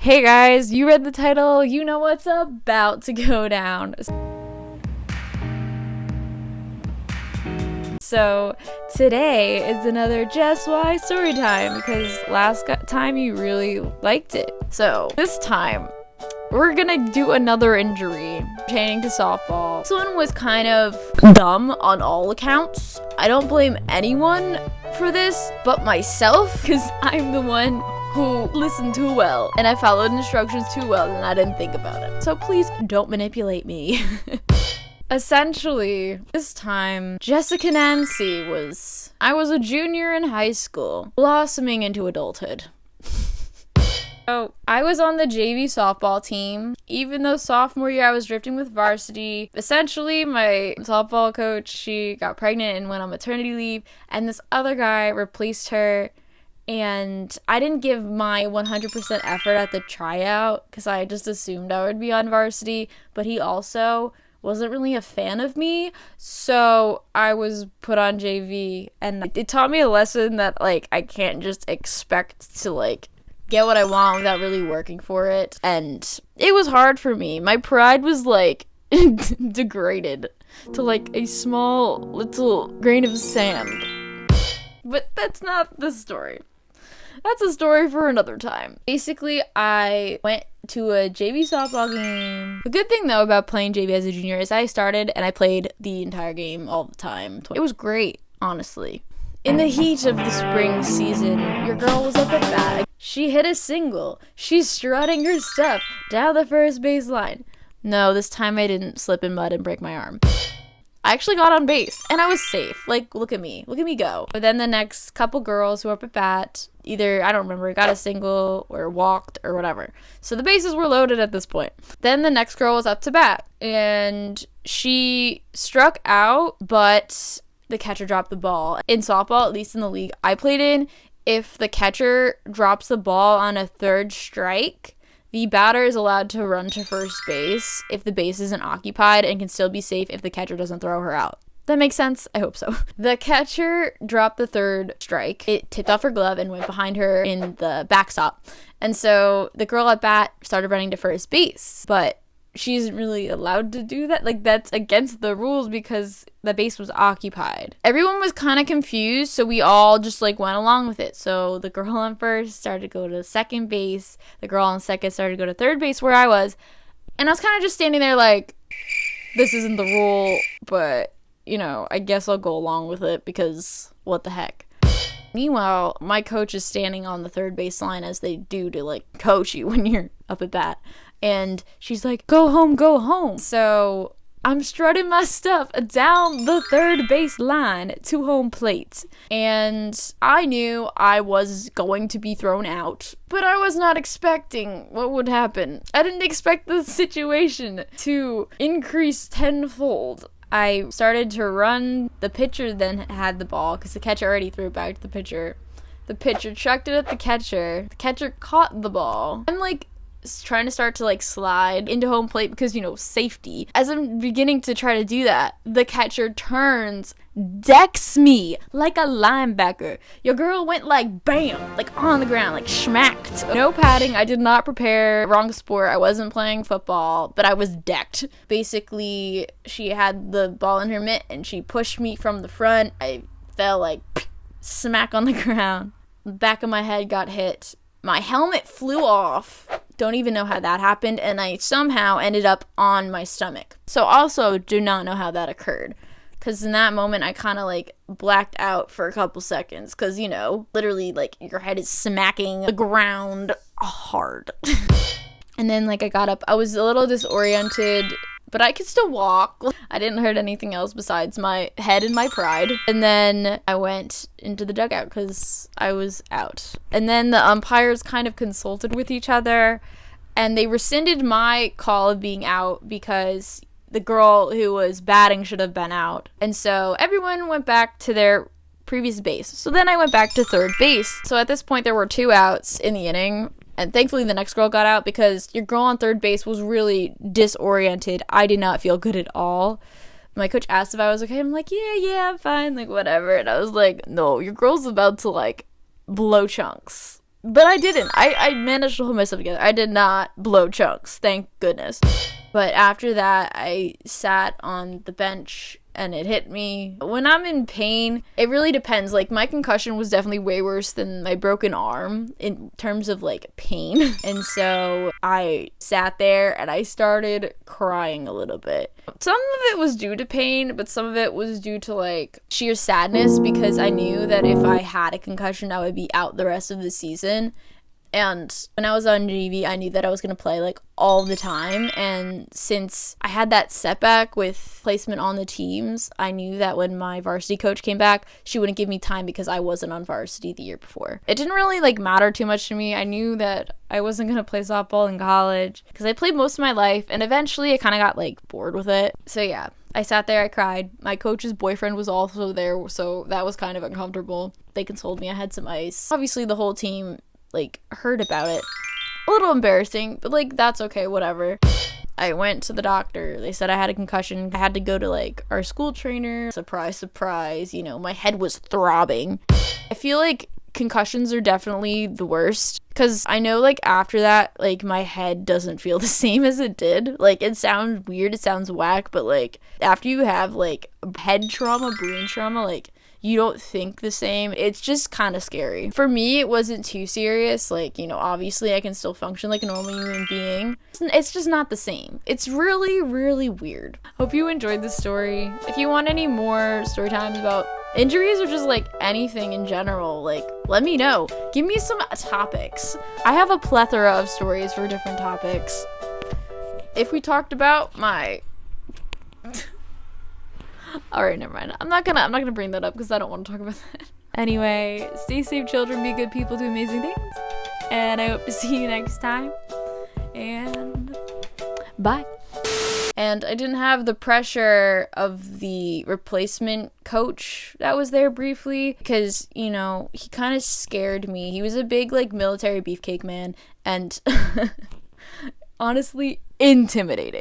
Hey guys, you read the title, you know what's about to go down. So today is another Jess, Wyse story time because last time you really liked it. So this time we're gonna do another injury pertaining to softball. This one was kind of dumb on all accounts. I don't blame anyone for this but myself because I'm the one who listened too well and I followed instructions too well and I didn't think about it. So please don't manipulate me. Essentially, this time, Jessica Nancy I was a junior in high school, blossoming into adulthood. So, I was on the JV softball team. Even though sophomore year I was drifting with varsity, essentially my softball coach, she got pregnant and went on maternity leave, and this other guy replaced her. And I didn't give my 100% effort at the tryout because I just assumed I would be on varsity, but he also wasn't really a fan of me, so I was put on JV, and it taught me a lesson that, like, I can't just expect to, like, get what I want without really working for it, and it was hard for me. My pride was, like, degraded to, like, a small little grain of sand. But that's not the story. That's a story for another time. Basically, I went to a JV softball game. The good thing, though, about playing JV as a junior is I started and I played the entire game all the time. It was great, honestly. In the heat of the spring season, your girl was up at bat. She hit a single. She's strutting her stuff down the first base line. No, this time I didn't slip in mud and break my arm. I actually got on base, and I was safe. Like, look at me go. But then the next couple girls who were up at bat, either, I don't remember, got a single or walked or whatever. So the bases were loaded at this point. Then the next girl was up to bat, and she struck out, but the catcher dropped the ball. In softball, at least in the league I played in, if the catcher drops the ball on a third strike, the batter is allowed to run to first base if the base isn't occupied and can still be safe if the catcher doesn't throw her out. That makes sense? I hope so. The catcher dropped the third strike. It tipped off her glove and went behind her in the backstop. And so the girl at bat started running to first base, but she isn't really allowed to do that. Like, that's against the rules because the base was occupied. Everyone was kind of confused, so we all just, like, went along with it. So the girl on first started to go to second base. The girl on second started to go to third base where I was. And I was kind of just standing there like, this isn't the rule, but, you know, I guess I'll go along with it because what the heck. Meanwhile, my coach is standing on the third base line as they do to, like, coach you when you're up at bat. And she's like, go home, go home. So I'm strutting my stuff down the third base line to home plate. And I knew I was going to be thrown out, but I was not expecting what would happen. I didn't expect the situation to increase tenfold. I started to run. The pitcher then had the ball because the catcher already threw it back to the pitcher. The pitcher chucked it at the catcher. The catcher caught the ball. I'm like, trying to start to, like, slide into home plate because, you know, safety. As I'm beginning to try to do that, the catcher turns, decks me like a linebacker. Your girl went like bam, like on the ground, like schmacked. No padding. I did not prepare. Wrong sport. I wasn't playing football, but I was decked. Basically, she had the ball in her mitt and she pushed me from the front. I fell like smack on the ground. The back of my head got hit. My helmet flew off. Don't even know how that happened, and I somehow ended up on my stomach. So also do not know how that occurred, because in that moment I kind of, like, blacked out for a couple seconds, because, you know, literally, like, your head is smacking the ground hard. And then, like, I got up. I was a little disoriented, but I could still walk. I didn't hurt anything else besides my head and my pride. And then I went into the dugout because I was out. And then the umpires kind of consulted with each other, and they rescinded my call of being out because the girl who was batting should have been out. And so everyone went back to their previous base. So then I went back to third base. So at this point, there were 2 outs in the inning. And thankfully, the next girl got out because your girl on third base was really disoriented. I did not feel good at all. My coach asked if I was okay. I'm like, yeah, I'm fine, like, whatever. And I was like, no, your girl's about to, like, blow chunks. But I didn't. I managed to hold myself together. I did not blow chunks, thank goodness. But after that, I sat on the bench and it hit me. When I'm in pain, it really depends. Like, my concussion was definitely way worse than my broken arm in terms of, like, pain. And so I sat there and I started crying a little bit. Some of it was due to pain, but some of it was due to, like, sheer sadness, because I knew that if I had a concussion, I would be out the rest of the season. And when I was on JV, I knew that I was going to play, like, all the time. And since I had that setback with placement on the teams, I knew that when my varsity coach came back, she wouldn't give me time because I wasn't on varsity the year before. It didn't really, like, matter too much to me. I knew that I wasn't going to play softball in college because I played most of my life. And eventually I kind of got, like, bored with it. So, yeah. I sat there, I cried. My coach's boyfriend was also there, so that was kind of uncomfortable. They consoled me. I had some ice. Obviously, the whole team, like, heard about it. A little embarrassing, but, like, that's okay, whatever. I went to the doctor. They said I had a concussion. I had to go to, like, our school trainer. Surprise, surprise, you know, my head was throbbing. I feel like concussions are definitely the worst, because I know, like, after that, like, my head doesn't feel the same as it did. Like, it sounds weird, it sounds whack, but, like, after you have, like, head trauma, brain trauma, like, you don't think the same. It's just kind of scary. For me, it wasn't too serious. Like, you know, obviously I can still function like a normal human being. It's just not the same. It's really, really weird. Hope you enjoyed this story. If you want any more story times about injuries or just, like, anything in general, like, let me know. Give me some topics. I have a plethora of stories for different topics. If we talked about my... Alright, never mind. I'm not gonna bring that up because I don't want to talk about that. Anyway, stay safe, children. Be good people, do amazing things. And I hope to see you next time. And bye. And I didn't have the pressure of the replacement coach that was there briefly, because, you know, he kind of scared me. He was a big, like, military beefcake man, and honestly, intimidating.